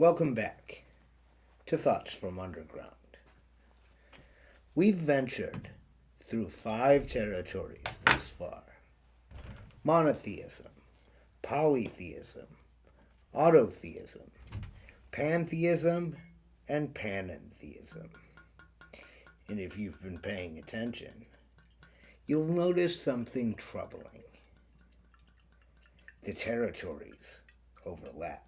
Welcome back to Thoughts from Underground. We've ventured through 5 territories thus far: monotheism, polytheism, autotheism, pantheism, and panentheism. And if you've been paying attention, you'll notice something troubling. The territories overlap.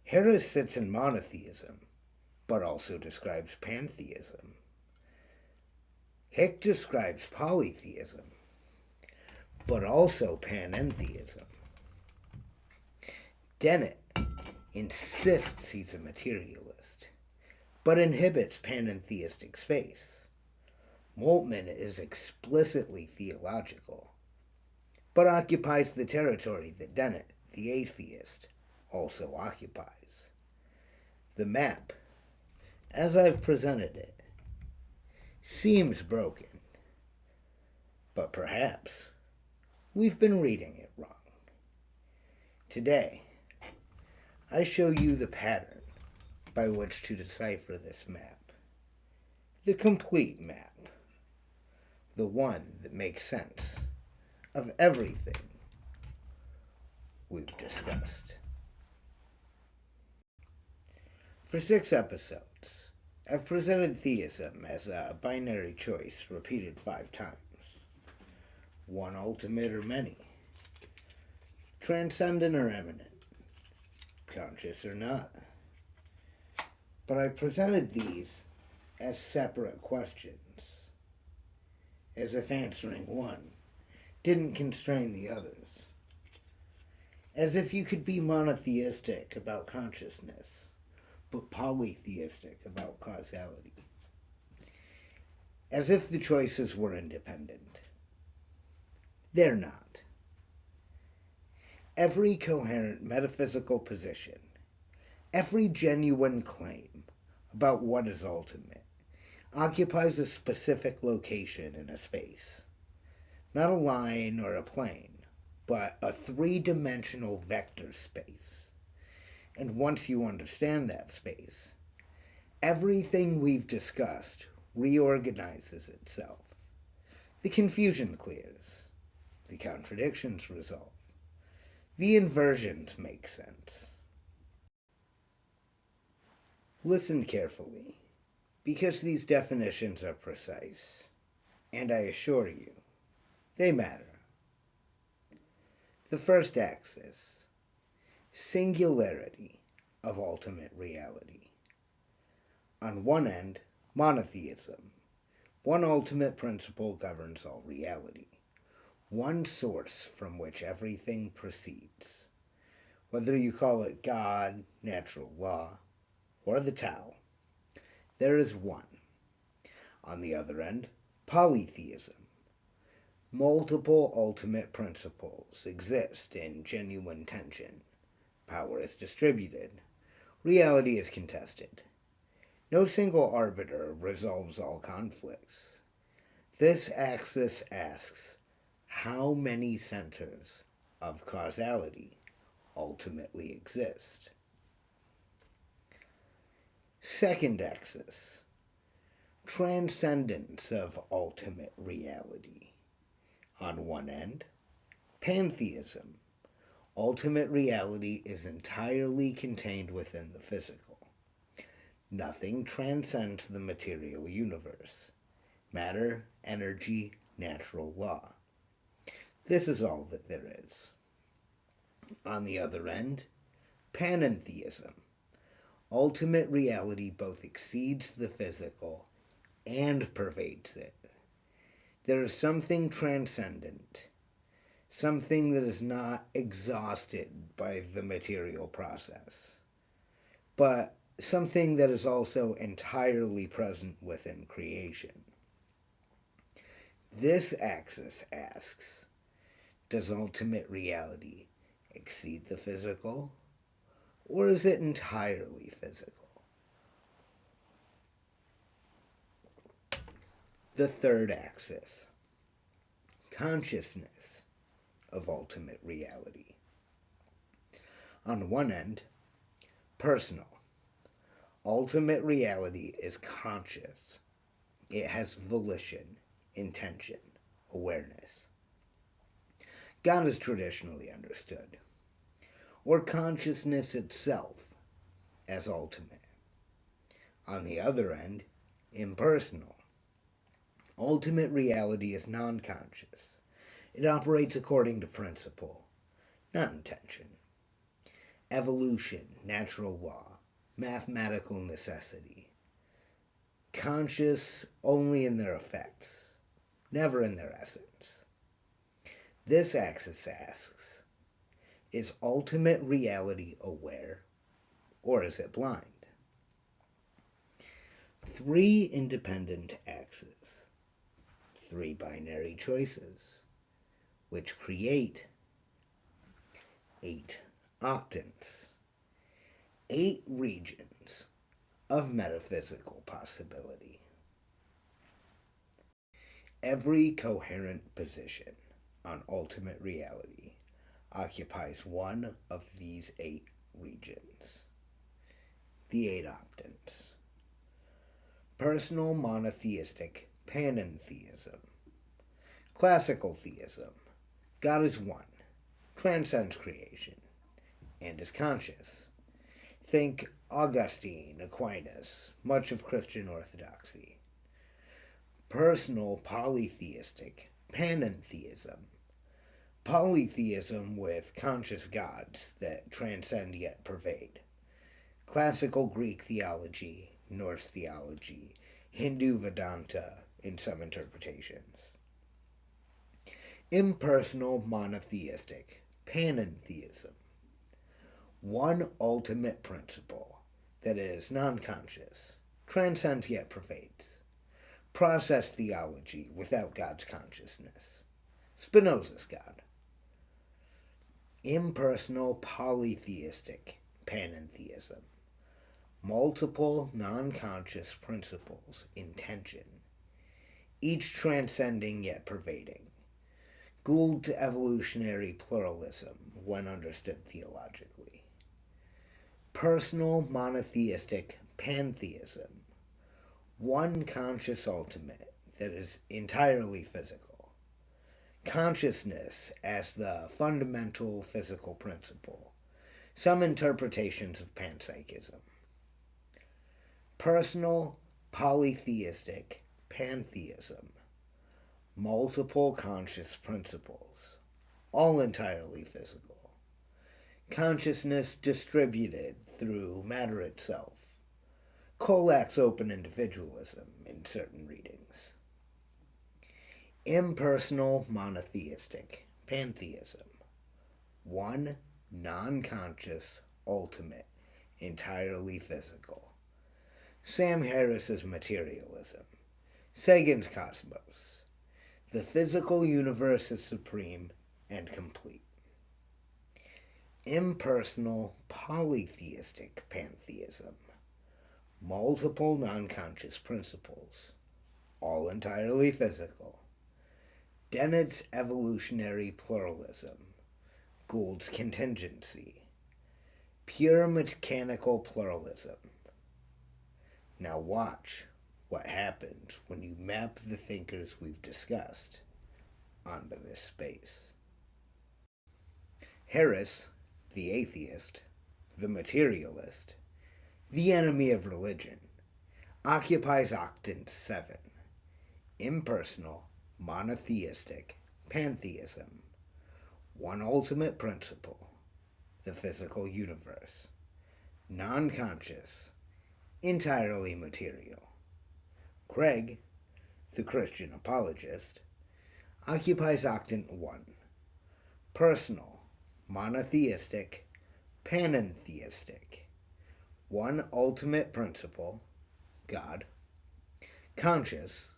Harris sits in monotheism, but also describes pantheism. Hick describes polytheism, but also panentheism. Dennett insists he's a materialist, but inhibits panentheistic space. Moltmann is explicitly theological, but occupies the territory that Dennett, the atheist, also occupies. The map, as I've presented it, seems broken, but perhaps we've been reading it wrong. Today, I show you the pattern by which to decipher this map, the complete map, the one that makes sense of everything we've discussed. For 6 episodes, I've presented theism as a binary choice repeated 5 times. One ultimate or many. Transcendent or immanent. Conscious or not. But I presented these as separate questions, as if answering one didn't constrain the others. As if you could be monotheistic about consciousness, but polytheistic about causality. As if the choices were independent. They're not. Every coherent metaphysical position, every genuine claim about what is ultimate, occupies a specific location in a space. Not a line or a plane, but a 3-dimensional vector space. And once you understand that space, everything we've discussed reorganizes itself. The confusion clears. The contradictions resolve. The inversions make sense. Listen carefully, because these definitions are precise, and I assure you, they matter. The first axis: singularity of ultimate reality. On one end, monotheism. One ultimate principle governs all reality. One source from which everything proceeds. Whether you call it God, natural law, or the Tao, there is one. On the other end, polytheism. Multiple ultimate principles exist in genuine tension. Power is distributed. Reality is contested. No single arbiter resolves all conflicts. This axis asks, how many centers of causality ultimately exist? Second axis: transcendence of ultimate reality. On one end, pantheism. Ultimate reality is entirely contained within the physical. Nothing transcends the material universe. Matter, energy, natural law. This is all that there is. On the other end, panentheism. Ultimate reality both exceeds the physical and pervades it. There is something transcendent, something that is not exhausted by the material process, but something that is also entirely present within creation. This axis asks, does ultimate reality exceed the physical, or is it entirely physical? The third axis: consciousness of ultimate reality. On one end, Personal. Ultimate reality is conscious. It has volition, intention, awareness. God is traditionally understood, or consciousness itself, as ultimate. On the other end, impersonal. Ultimate reality is non-conscious. It operates according to principle, not intention. Evolution, natural law, mathematical necessity. Conscious only in their effects, never in their essence. This axis asks, is ultimate reality aware, or is it blind? Three independent axes, three binary choices, which create 8 octants, 8 regions of metaphysical possibility. Every coherent position on ultimate reality occupies one of these 8 regions, the 8 octants. Personal monotheistic panentheism. Classical theism. God is one, transcends creation, and is conscious. Think Augustine, Aquinas, much of Christian orthodoxy. Personal polytheistic panentheism. Polytheism with conscious gods that transcend yet pervade. Classical Greek theology, Norse theology, Hindu Vedanta in some interpretations. Impersonal monotheistic panentheism. One ultimate principle that is non-conscious, transcends yet pervades. Process theology without God's consciousness. Spinoza's God. Impersonal polytheistic panentheism. Multiple non-conscious principles in tension, each transcending yet pervading. Gould's evolutionary pluralism when understood theologically. Personal monotheistic pantheism. One conscious ultimate that is entirely physical. Consciousness as the fundamental physical principle. Some interpretations of panpsychism. Personal polytheistic pantheism. Multiple conscious principles, all entirely physical. Consciousness distributed through matter itself. Kolak's open individualism in certain readings. Impersonal monotheistic pantheism. One non-conscious ultimate, entirely physical. Sam Harris's materialism. Sagan's cosmos. The physical universe is supreme and complete. Impersonal polytheistic pantheism. Multiple non-conscious principles, all entirely physical. Dennett's evolutionary pluralism. Gould's contingency. Pure mechanical pluralism. Now watch what happens when you map the thinkers we've discussed onto this space. Harris, the atheist, the materialist, the enemy of religion, occupies octant 7, impersonal, monotheistic, pantheism, one ultimate principle, the physical universe, non-conscious, entirely material. Craig, the Christian apologist, occupies octant 1, personal, monotheistic, panentheistic, one ultimate principle, God, conscious,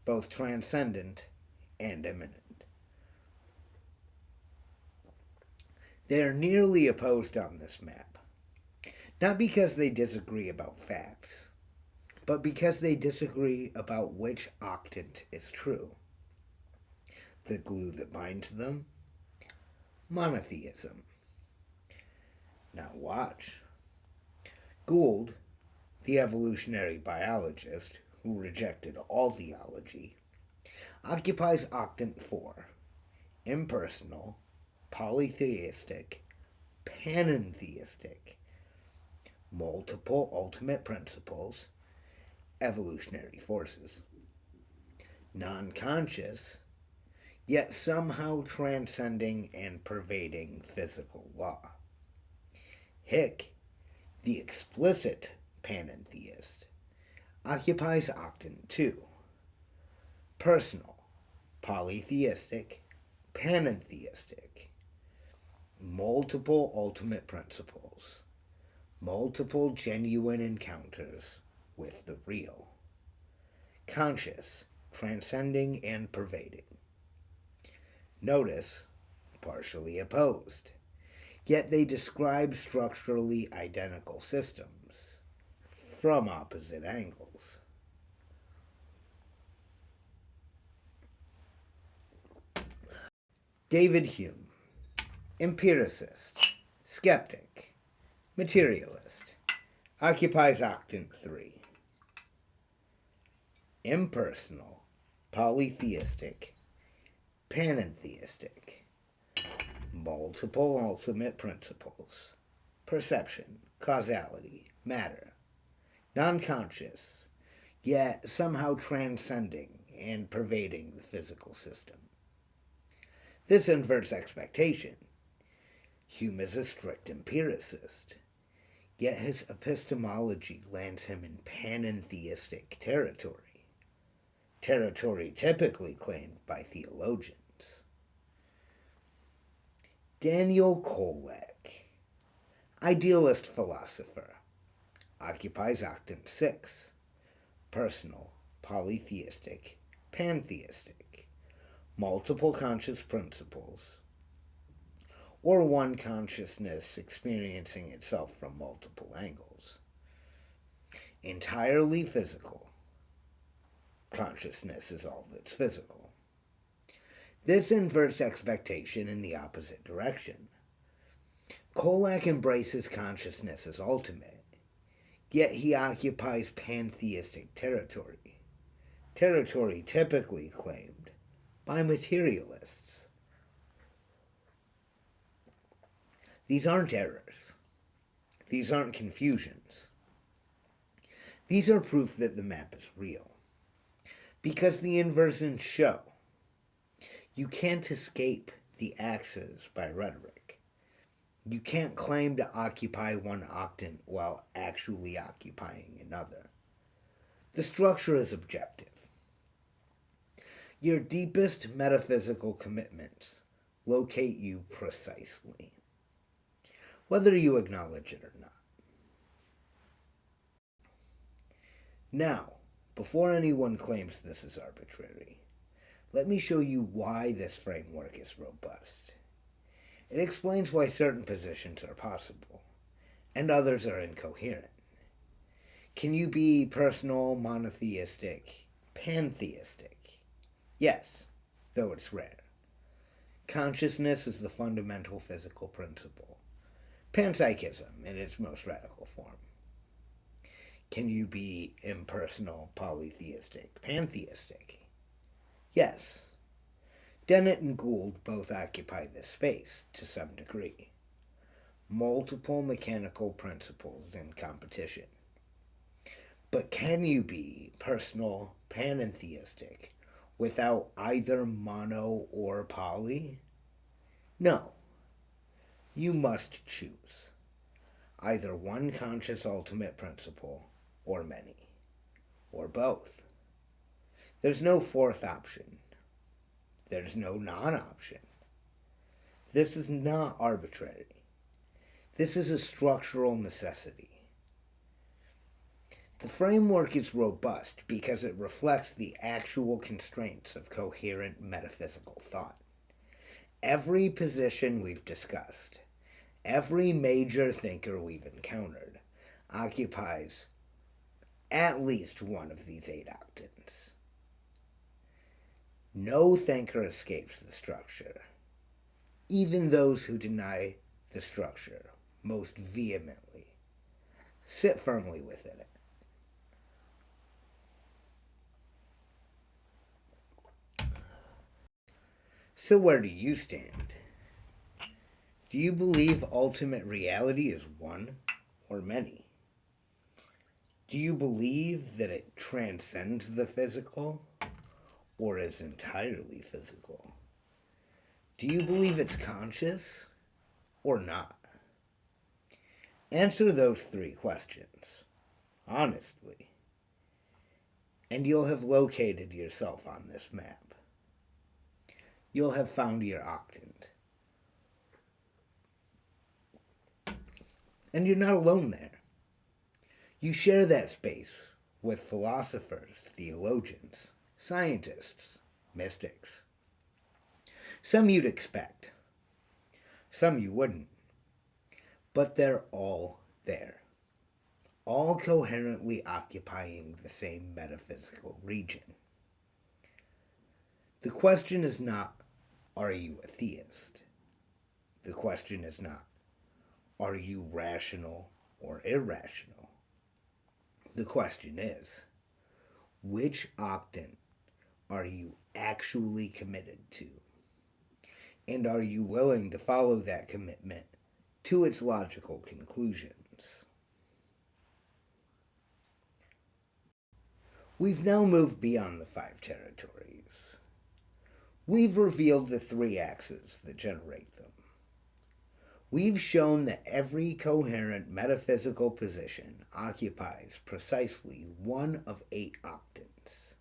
both transcendent and immanent. They are nearly opposed on this map, not because they disagree about facts, but because they disagree about which octant is true. The glue that binds them? Monotheism. Now watch Gould, the evolutionary biologist who rejected all theology, occupies octant 4, impersonal, polytheistic, panentheistic, multiple ultimate principles, evolutionary forces, non-conscious, yet somehow transcending and pervading physical law. Hick, the explicit panentheist, occupies octant 2, personal, polytheistic, panentheistic, multiple ultimate principles, multiple genuine encounters with the real, conscious, transcending, and pervading. Notice, partially opposed, yet they describe structurally identical systems from opposite angles. David Hume, empiricist, skeptic, materialist, occupies octant 3. Impersonal, polytheistic, panentheistic, multiple ultimate principles, perception, causality, matter, non-conscious, yet somehow transcending and pervading the physical system. This inverts expectation. Hume is a strict empiricist, yet his epistemology lands him in panentheistic territory, territory typically claimed by theologians. Daniel Kolak, idealist philosopher, occupies octant 6, personal, polytheistic, pantheistic, multiple conscious principles, or one consciousness experiencing itself from multiple angles. Entirely physical. Consciousness is all that's physical. This inverts expectation in the opposite direction. Kolak embraces consciousness as ultimate, yet he occupies pantheistic territory, territory typically claimed by materialists. These aren't errors. These aren't confusions. These are proof that the map is real. Because the inversions show you can't escape the axes by rhetoric. You can't claim to occupy one octant while actually occupying another. The structure is objective. Your deepest metaphysical commitments locate you precisely, whether you acknowledge it or not. Now, before anyone claims this is arbitrary, let me show you why this framework is robust. It explains why certain positions are possible, and others are incoherent. Can you be personal, monotheistic, pantheistic? Yes, though it's rare. Consciousness is the fundamental physical principle. Panpsychism in its most radical form. Can you be impersonal, polytheistic, pantheistic? Yes. Dennett and Gould both occupy this space to some degree. Multiple mechanical principles in competition. But can you be personal, panentheistic, without either mono or poly? No. You must choose. Either one conscious ultimate principle, or many. Or both. There's no fourth option. There's no non-option. This is not arbitrary. This is a structural necessity. The framework is robust because it reflects the actual constraints of coherent metaphysical thought. Every position we've discussed, every major thinker we've encountered, occupies at least one of these 8 octants. No thinker escapes the structure, even those who deny the structure most vehemently. Sit firmly within it. So where do you stand? Do you believe ultimate reality is one or many? Do you believe that it transcends the physical or is entirely physical? Do you believe it's conscious or not? Answer those three questions honestly, and you'll have located yourself on this map. You'll have found your octant. And you're not alone there. You share that space with philosophers, theologians, scientists, mystics. Some you'd expect, some you wouldn't. But they're all there, all coherently occupying the same metaphysical region. The question is not, are you a theist? The question is not, are you rational or irrational? The question is, which octant are you actually committed to? And are you willing to follow that commitment to its logical conclusions? We've now moved beyond the 5 territories. We've revealed the 3 axes that generate them. We've shown that every coherent metaphysical position occupies precisely one of 8 octants.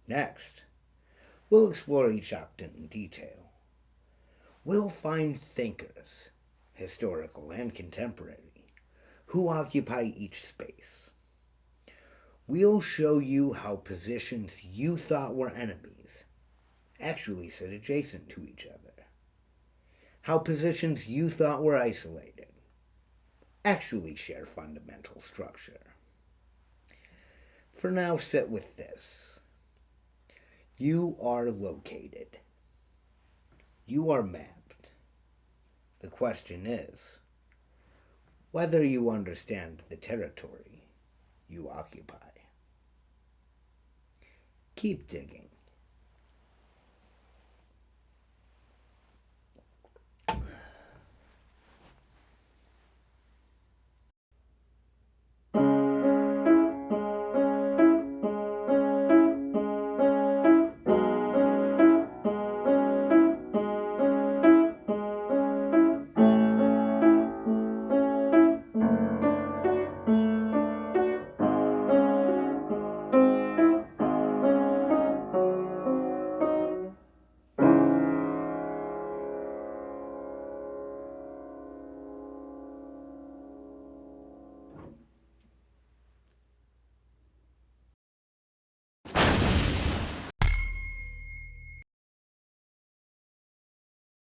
Next, we'll explore each octant in detail. We'll find thinkers, historical and contemporary, who occupy each space. We'll show you how positions you thought were enemies actually sit adjacent to each other. How positions you thought were isolated actually share fundamental structure. For now, sit with this. You are located. You are mapped. The question is whether you understand the territory you occupy. Keep digging.